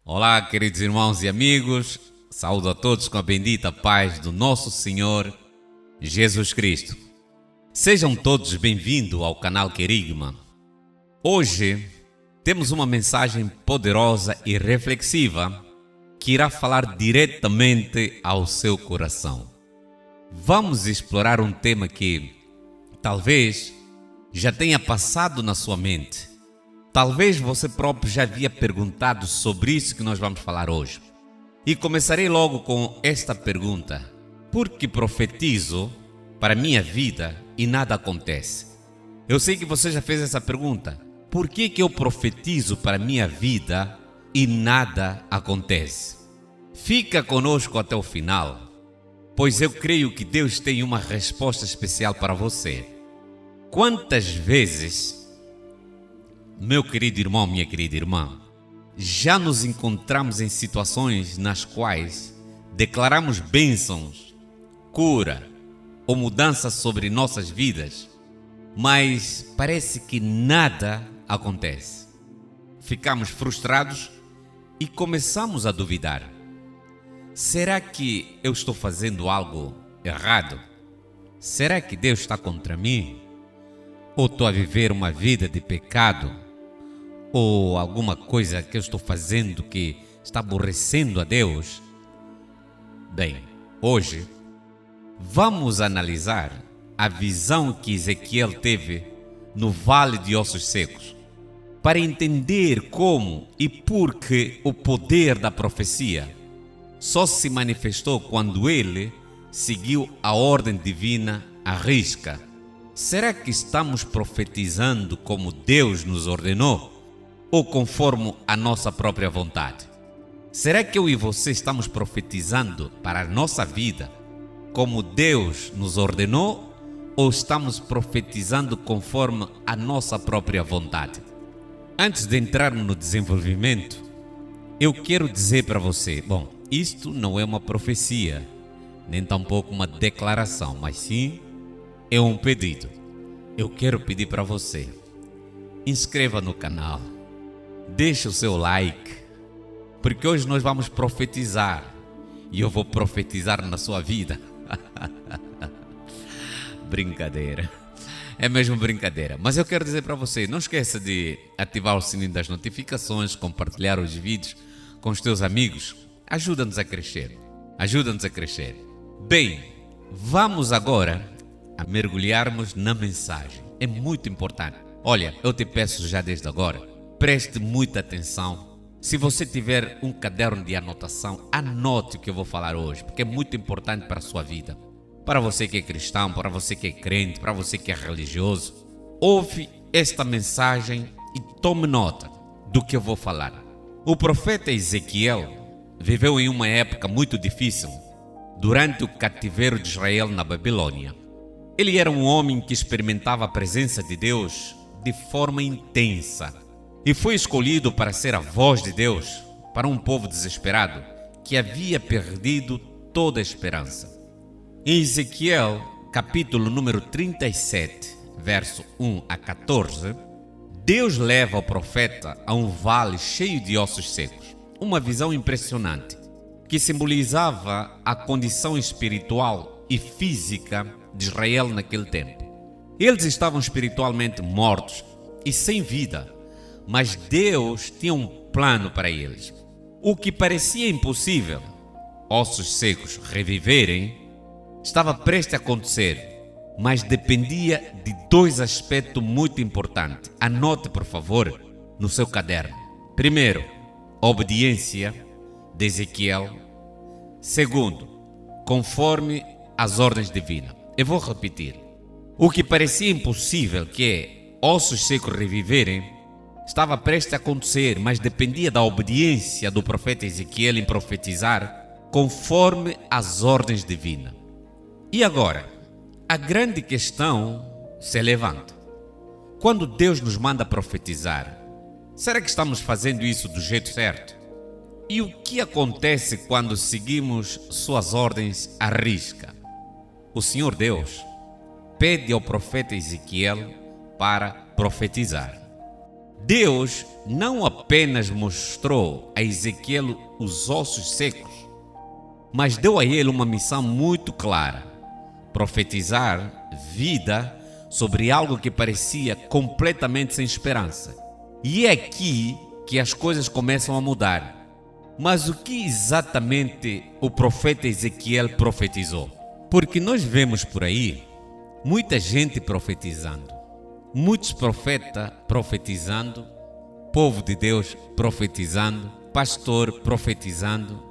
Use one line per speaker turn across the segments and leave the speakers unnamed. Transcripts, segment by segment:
Olá, queridos irmãos e amigos, saúdo a todos com a bendita paz do nosso Senhor Jesus Cristo. Sejam todos bem-vindos ao canal Querigma. Hoje temos uma mensagem poderosa e reflexiva que irá falar diretamente ao seu coração. Vamos explorar um tema que talvez já tenha passado na sua mente. Talvez você próprio já havia perguntado sobre isso que nós vamos falar hoje. E começarei logo com esta pergunta: por que profetizo para a minha vida e nada acontece? Eu sei que você já fez essa pergunta. Por que eu profetizo para a minha vida e nada acontece? Fica conosco até o final, pois eu creio que Deus tem uma resposta especial para você. Quantas vezes, meu querido irmão, minha querida irmã, já nos encontramos em situações nas quais declaramos bênçãos, cura ou mudança sobre nossas vidas, mas parece que nada acontece. Ficamos frustrados e começamos a duvidar. Será que eu estou fazendo algo errado? Será que Deus está contra mim? Ou estou a viver uma vida de pecado? Ou alguma coisa que eu estou fazendo que está aborrecendo a Deus? Bem, hoje vamos analisar a visão que Ezequiel teve no Vale de Ossos Secos, para entender como e por que o poder da profecia só se manifestou quando ele seguiu a ordem divina à risca. Será que estamos profetizando como Deus nos ordenou? Ou conforme a nossa própria vontade? Será que eu e você estamos profetizando para a nossa vida como Deus nos ordenou, ou estamos profetizando conforme a nossa própria vontade? Antes de entrarmos no desenvolvimento, eu quero dizer para você, isto não é uma profecia, nem tampouco uma declaração, mas sim é um pedido. Eu quero pedir para você, inscreva no canal, deixe o seu like, porque hoje nós vamos profetizar e eu vou profetizar na sua vida. Brincadeira, é mesmo brincadeira, mas eu quero dizer para você, não esqueça de ativar o sininho das notificações, compartilhar os vídeos com os teus amigos, ajuda-nos a crescer, Bem, vamos agora a mergulharmos na mensagem, é muito importante. Olha, eu te peço já desde agora, preste muita atenção. Se você tiver um caderno de anotação, anote o que eu vou falar hoje, porque é muito importante para a sua vida. Para você que é cristão, para você que é crente, para você que é religioso, ouve esta mensagem e tome nota do que eu vou falar. O profeta Ezequiel viveu em uma época muito difícil, durante o cativeiro de Israel na Babilônia. Ele era um homem que experimentava a presença de Deus de forma intensa e foi escolhido para ser a voz de Deus para um povo desesperado que havia perdido toda a esperança. Em Ezequiel, capítulo número 37, verso 1 a 14, Deus leva o profeta a um vale cheio de ossos secos, uma visão impressionante que simbolizava a condição espiritual e física de Israel naquele tempo. Eles estavam espiritualmente mortos e sem vida, mas Deus tinha um plano para eles. O que parecia impossível, ossos secos reviverem, estava prestes a acontecer, mas dependia de dois aspectos muito importantes. Anote, por favor, no seu caderno. Primeiro, obediência de Ezequiel. Segundo, conforme as ordens divinas. Eu vou repetir. O que parecia impossível, que é ossos secos reviverem, estava prestes a acontecer, mas dependia da obediência do profeta Ezequiel em profetizar conforme as ordens divinas. E agora, a grande questão se levanta. Quando Deus nos manda profetizar, será que estamos fazendo isso do jeito certo? E o que acontece quando seguimos suas ordens à risca? O Senhor Deus pede ao profeta Ezequiel para profetizar. Deus não apenas mostrou a Ezequiel os ossos secos, mas deu a ele uma missão muito clara: profetizar vida sobre algo que parecia completamente sem esperança. E é aqui que as coisas começam a mudar. Mas o que exatamente o profeta Ezequiel profetizou? Porque nós vemos por aí muita gente profetizando, muitos profetas profetizando, povo de Deus profetizando, pastor profetizando,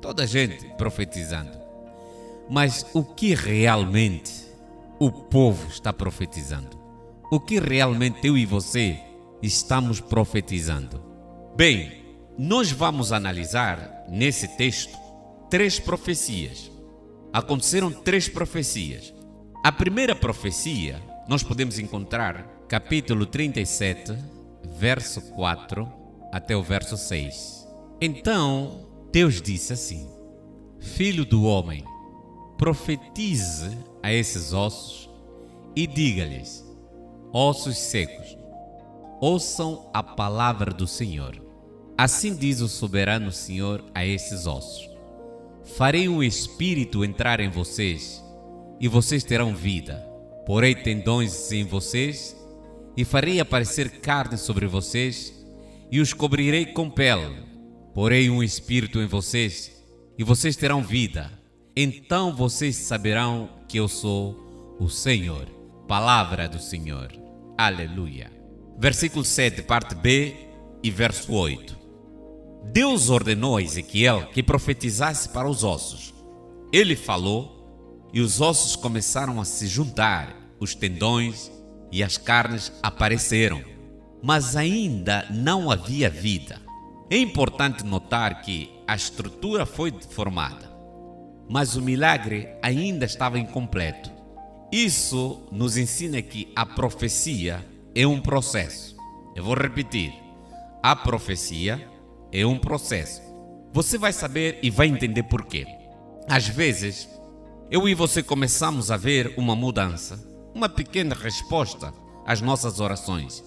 toda a gente profetizando. Mas o que realmente o povo está profetizando? O que realmente eu e você estamos profetizando? Bem, nós vamos analisar nesse texto 3 profecias. Aconteceram 3 profecias. A primeira profecia nós podemos encontrar capítulo 37, verso 4 até o verso 6. Então Deus disse assim: Filho do homem, profetize a esses ossos e diga-lhes: ossos secos, ouçam a palavra do Senhor. Assim diz o soberano Senhor a esses ossos: farei um espírito entrar em vocês e vocês terão vida. Porei tendões em vocês e farei aparecer carne sobre vocês e os cobrirei com pele. Porei um espírito em vocês e vocês terão vida. Então vocês saberão que eu sou o Senhor. Palavra do Senhor. Aleluia. Versículo 7, parte B e verso 8. Deus ordenou a Ezequiel que profetizasse para os ossos. Ele falou e os ossos começaram a se juntar, os tendões e as carnes apareceram, mas ainda não havia vida. É importante notar que a estrutura foi formada, mas o milagre ainda estava incompleto. Isso nos ensina que a profecia é um processo. Eu vou repetir: a profecia é um processo. Você vai saber e vai entender por quê. Às vezes, eu e você começamos a ver uma mudança, uma pequena resposta às nossas orações,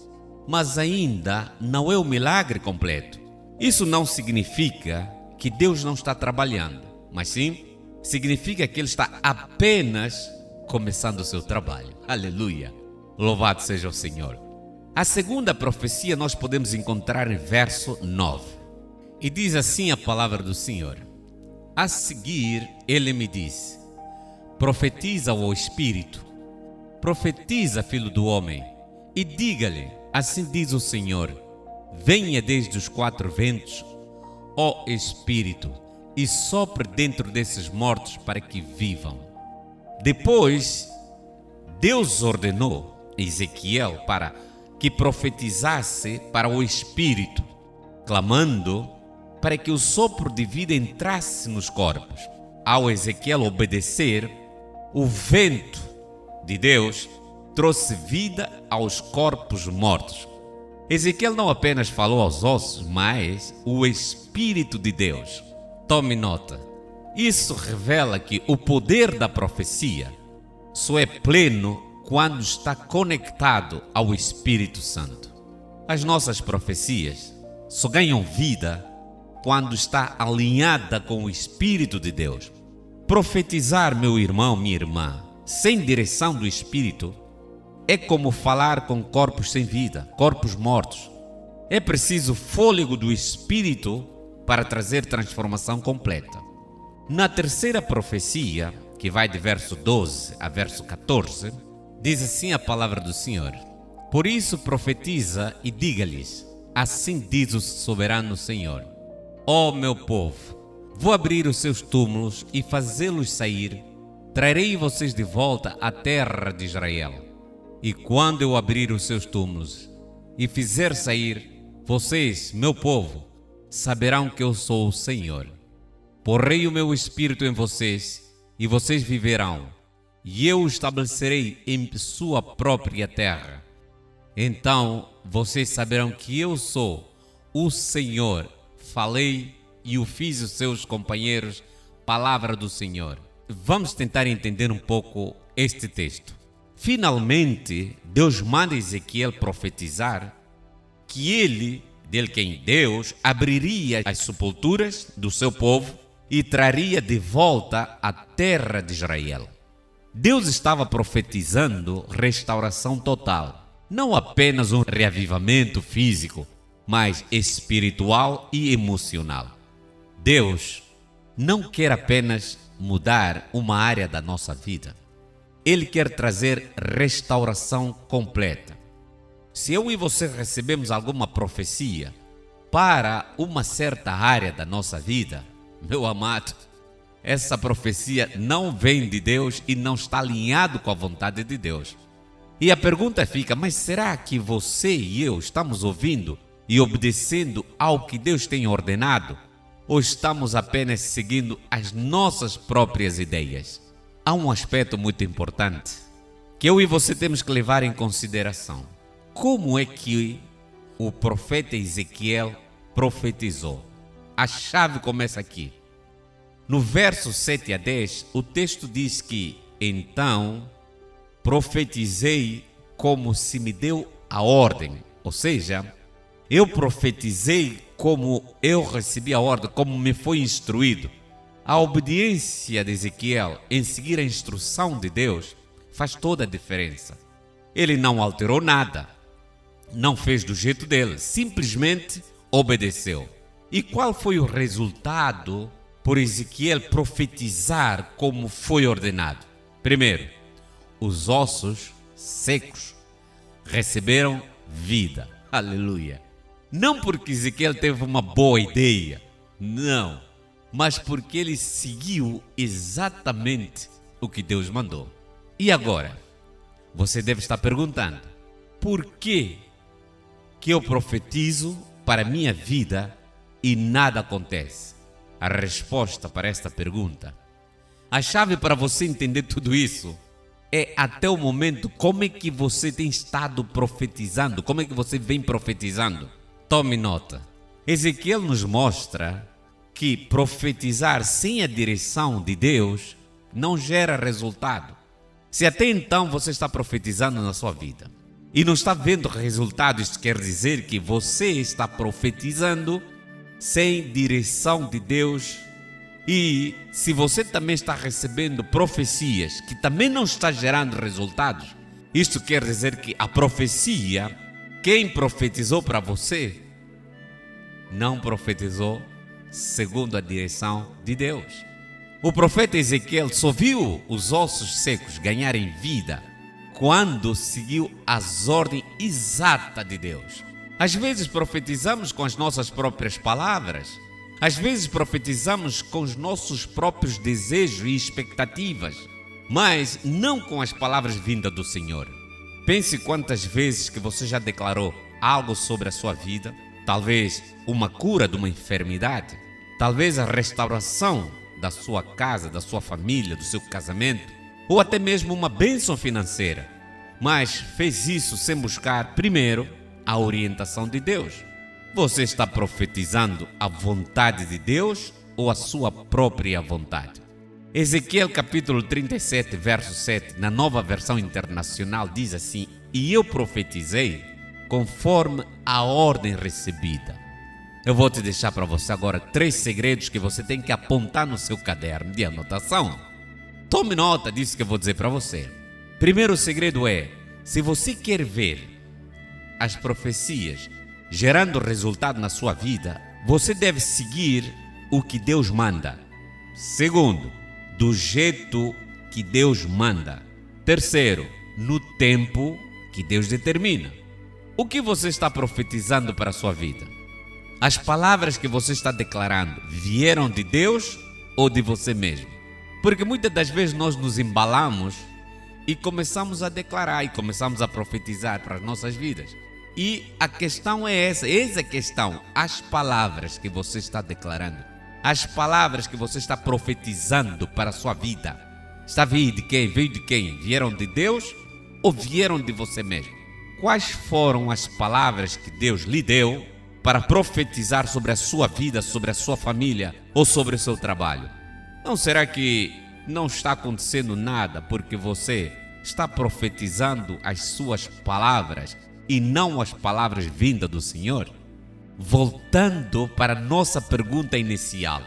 mas ainda não é o milagre completo. Isso não significa que Deus não está trabalhando, mas sim significa que Ele está apenas começando o seu trabalho. Aleluia! Louvado seja o Senhor. A segunda profecia nós podemos encontrar em verso 9. E diz assim a palavra do Senhor: a seguir ele me disse: profetiza ao Espírito, profetiza, filho do homem, e diga-lhe: assim diz o Senhor, venha desde os 4 ventos, ó Espírito, e sopre dentro desses mortos para que vivam. Depois, Deus ordenou a Ezequiel para que profetizasse para o Espírito, clamando para que o sopro de vida entrasse nos corpos. Ao Ezequiel obedecer, o vento de Deus trouxe vida aos corpos mortos. Ezequiel não apenas falou aos ossos, mas o Espírito de Deus. Tome nota. Isso revela que o poder da profecia só é pleno quando está conectado ao Espírito Santo. As nossas profecias só ganham vida quando está alinhada com o Espírito de Deus. Profetizar, meu irmão, minha irmã, sem direção do Espírito, é como falar com corpos sem vida, corpos mortos. É preciso fôlego do Espírito para trazer transformação completa. Na terceira profecia, que vai de verso 12 a verso 14, diz assim a palavra do Senhor: por isso profetiza e diga-lhes: assim diz o soberano Senhor, ó meu povo, vou abrir os seus túmulos e fazê-los sair, trarei vocês de volta à terra de Israel. E quando eu abrir os seus túmulos e fizer sair, vocês, meu povo, saberão que eu sou o Senhor. Porei o meu espírito em vocês e vocês viverão, e eu os estabelecerei em sua própria terra. Então vocês saberão que eu sou o Senhor. Falei e o fiz os seus companheiros, palavra do Senhor. Vamos tentar entender um pouco este texto. Finalmente, Deus manda Ezequiel profetizar que ele, dele quem Deus, abriria as sepulturas do seu povo e traria de volta a terra de Israel. Deus estava profetizando restauração total, não apenas um reavivamento físico, mas espiritual e emocional. Deus não quer apenas mudar uma área da nossa vida. Ele quer trazer restauração completa. Se eu e você recebemos alguma profecia para uma certa área da nossa vida, meu amado, essa profecia não vem de Deus e não está alinhado com a vontade de Deus. E a pergunta fica, mas será que você e eu estamos ouvindo e obedecendo ao que Deus tem ordenado? Ou estamos apenas seguindo as nossas próprias ideias? Há um aspecto muito importante que eu e você temos que levar em consideração. Como é que o profeta Ezequiel profetizou? A chave começa aqui. No verso 7 a 10, o texto diz que, então, profetizei como se me deu a ordem. Ou seja, eu profetizei como eu recebi a ordem, como me foi instruído. A obediência de Ezequiel em seguir a instrução de Deus faz toda a diferença. Ele não alterou nada, não fez do jeito dele, simplesmente obedeceu. E qual foi o resultado por Ezequiel profetizar como foi ordenado? Primeiro, os ossos secos receberam vida. Aleluia! Não porque Ezequiel teve uma boa ideia, não, mas porque ele seguiu exatamente o que Deus mandou. E agora, você deve estar perguntando, por que eu profetizo para a minha vida e nada acontece? A resposta para esta pergunta, a chave para você entender tudo isso, é até o momento como é que você tem estado profetizando, como é que você vem profetizando. Tome nota. Ezequiel nos mostra que profetizar sem a direção de Deus não gera resultado. Se até então você está profetizando na sua vida e não está vendo resultado, isto quer dizer que você está profetizando sem direção de Deus. E se você também está recebendo profecias que também não está gerando resultados, isto quer dizer que a profecia, quem profetizou para você, não profetizou segundo a direção de Deus. O profeta Ezequiel só viu os ossos secos ganharem vida quando seguiu as ordens exatas de Deus. Às vezes profetizamos com as nossas próprias palavras, às vezes profetizamos com os nossos próprios desejos e expectativas, mas não com as palavras vindas do Senhor. Pense quantas vezes que você já declarou algo sobre a sua vida, talvez uma cura de uma enfermidade, talvez a restauração da sua casa, da sua família, do seu casamento, ou até mesmo uma bênção financeira, mas fez isso sem buscar primeiro a orientação de Deus. Você está profetizando a vontade de Deus ou a sua própria vontade? Ezequiel capítulo 37, verso 7, na Nova Versão Internacional diz assim: e eu profetizei conforme a ordem recebida. Eu vou te deixar para você agora 3 segredos que você tem que apontar no seu caderno de anotação. Tome nota disso que eu vou dizer para você. Primeiro segredo é, se você quer ver as profecias gerando resultado na sua vida, você deve seguir o que Deus manda. Segundo, do jeito que Deus manda. Terceiro, no tempo que Deus determina. O que você está profetizando para a sua vida? As palavras que você está declarando vieram de Deus ou de você mesmo? Porque muitas das vezes nós nos embalamos e começamos a declarar e começamos a profetizar para as nossas vidas. E a questão é essa, eis a questão, as palavras que você está declarando, as palavras que você está profetizando para a sua vida, está vindo de quem? Veio de quem? Vieram de Deus ou vieram de você mesmo? Quais foram as palavras que Deus lhe deu para profetizar sobre a sua vida, sobre a sua família ou sobre o seu trabalho? Não será que não está acontecendo nada porque você está profetizando as suas palavras e não as palavras vindas do Senhor? Voltando para a nossa pergunta inicial,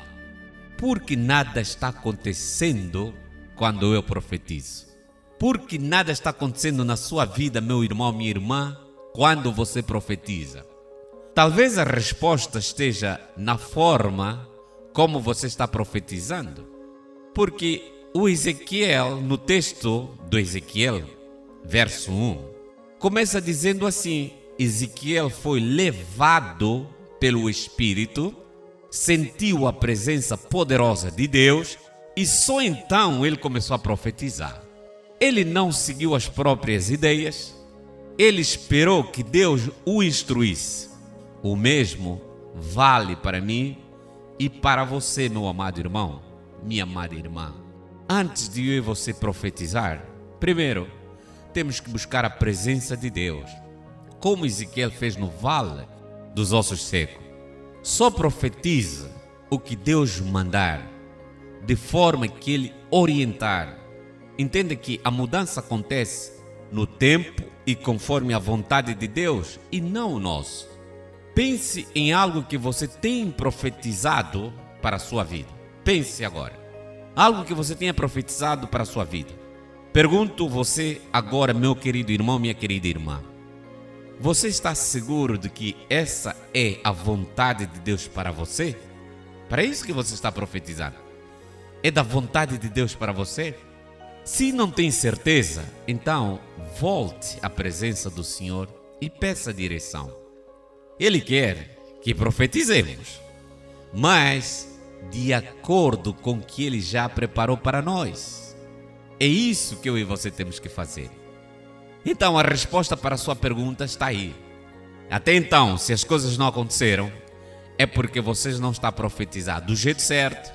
por que nada está acontecendo quando eu profetizo? Por que nada está acontecendo na sua vida, meu irmão, minha irmã, quando você profetiza? Talvez a resposta esteja na forma como você está profetizando. Porque o Ezequiel, no texto do Ezequiel, verso 1, começa dizendo assim: Ezequiel foi levado pelo Espírito, sentiu a presença poderosa de Deus e só então ele começou a profetizar. Ele não seguiu as próprias ideias, ele esperou que Deus o instruísse. O mesmo vale para mim e para você, meu amado irmão, minha amada irmã. Antes de eu e você profetizar, primeiro, temos que buscar a presença de Deus, como Ezequiel fez no vale dos ossos secos. Só profetiza o que Deus mandar, de forma que Ele orientar. Entenda que a mudança acontece no tempo e conforme a vontade de Deus e não o nosso. Pense em algo que você tem profetizado para a sua vida. Pense agora. Algo que você tenha profetizado para a sua vida. Pergunto você agora, meu querido irmão, minha querida irmã. Você está seguro de que essa é a vontade de Deus para você? Para isso que você está profetizando. É da vontade de Deus para você? Se não tem certeza, então volte à presença do Senhor e peça direção. Ele quer que profetizemos, mas de acordo com o que Ele já preparou para nós. É isso que eu e você temos que fazer. Então a resposta para a sua pergunta está aí. Até então, se as coisas não aconteceram, é porque vocês não estão profetizando do jeito certo,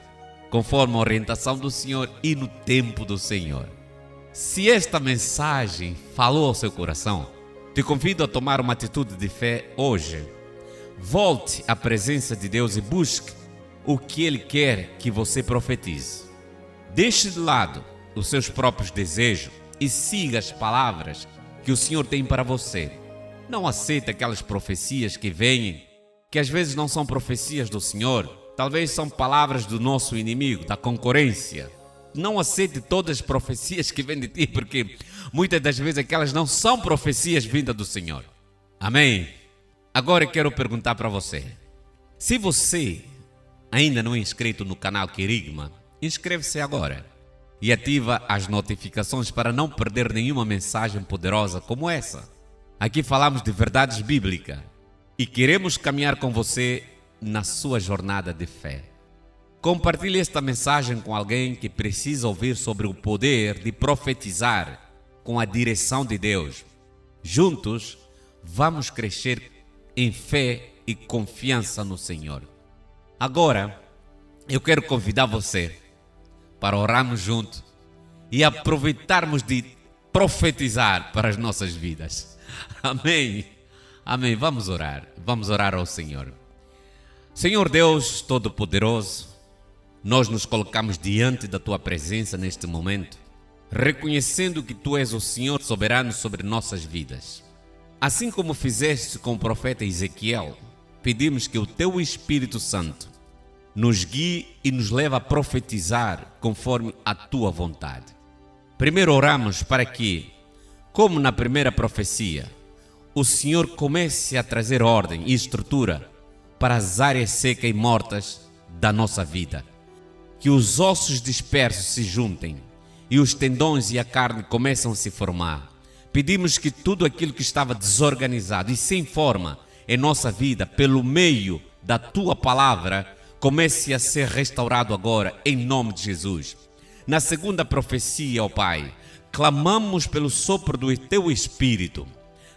conforme a orientação do Senhor e no tempo do Senhor. Se esta mensagem falou ao seu coração, te convido a tomar uma atitude de fé hoje. Volte à presença de Deus e busque o que Ele quer que você profetize. Deixe de lado os seus próprios desejos e siga as palavras que o Senhor tem para você. Não aceite aquelas profecias que vêm, que às vezes não são profecias do Senhor, talvez são palavras do nosso inimigo, da concorrência. Não aceite todas as profecias que vêm de ti, porque muitas das vezes aquelas não são profecias vindas do Senhor. Amém? Agora eu quero perguntar para você. Se você ainda não é inscrito no canal Querigma, inscreve-se agora e ativa as notificações para não perder nenhuma mensagem poderosa como essa. Aqui falamos de verdades bíblicas e queremos caminhar com você na sua jornada de fé. Compartilhe esta mensagem com alguém que precisa ouvir sobre o poder de profetizar com a direção de Deus. Juntos, vamos crescer em fé e confiança no Senhor. Agora, eu quero convidar você para orarmos juntos e aproveitarmos de profetizar para as nossas vidas. Amém? Amém. Vamos orar ao Senhor. Senhor Deus Todo-Poderoso, nós nos colocamos diante da Tua presença neste momento, reconhecendo que Tu és o Senhor soberano sobre nossas vidas. Assim como fizeste com o profeta Ezequiel, pedimos que o Teu Espírito Santo nos guie e nos leve a profetizar conforme a Tua vontade. Primeiro oramos para que, como na primeira profecia, o Senhor comece a trazer ordem e estrutura para as áreas secas e mortas da nossa vida. Que os ossos dispersos se juntem e os tendões e a carne começam a se formar. Pedimos que tudo aquilo que estava desorganizado e sem forma em nossa vida, pelo meio da Tua palavra, comece a ser restaurado agora, em nome de Jesus. Na segunda profecia, ó Pai, clamamos pelo sopro do Teu Espírito.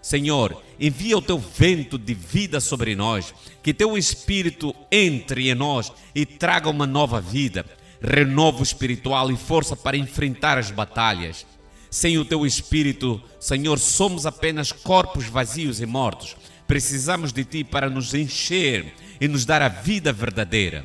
Senhor, envia o Teu vento de vida sobre nós, que Teu Espírito entre em nós e traga uma nova vida, renovo espiritual e força para enfrentar as batalhas. Sem o Teu Espírito, Senhor, somos apenas corpos vazios e mortos. Precisamos de Ti para nos encher e nos dar a vida verdadeira.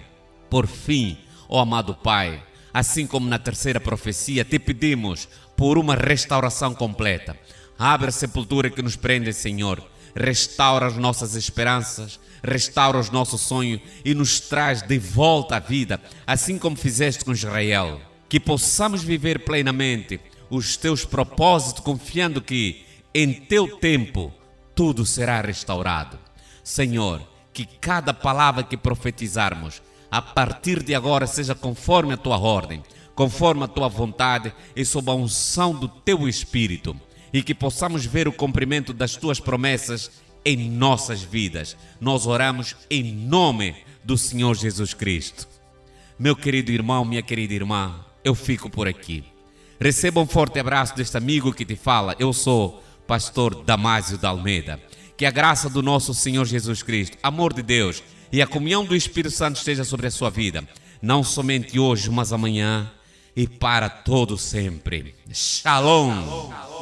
Por fim, ó amado Pai, assim como na terceira profecia, Te pedimos por uma restauração completa. Abre a sepultura que nos prende, Senhor. restaura as nossas esperanças, restaura os nossos sonhos e nos traz de volta à vida, assim como fizeste com Israel. Que possamos viver plenamente os teus propósitos, confiando que em teu tempo tudo será restaurado. Senhor, que cada palavra que profetizarmos, a partir de agora, seja conforme a tua ordem, conforme a tua vontade e sob a unção do teu Espírito, e que possamos ver o cumprimento das tuas promessas em nossas vidas. Nós oramos em nome do Senhor Jesus Cristo. Meu querido irmão, minha querida irmã, eu fico por aqui. Receba um forte abraço deste amigo que te fala. Eu sou pastor Damásio de Almeida. Que a graça do nosso Senhor Jesus Cristo, amor de Deus e a comunhão do Espírito Santo esteja sobre a sua vida, não somente hoje, mas amanhã e para todo sempre. Shalom.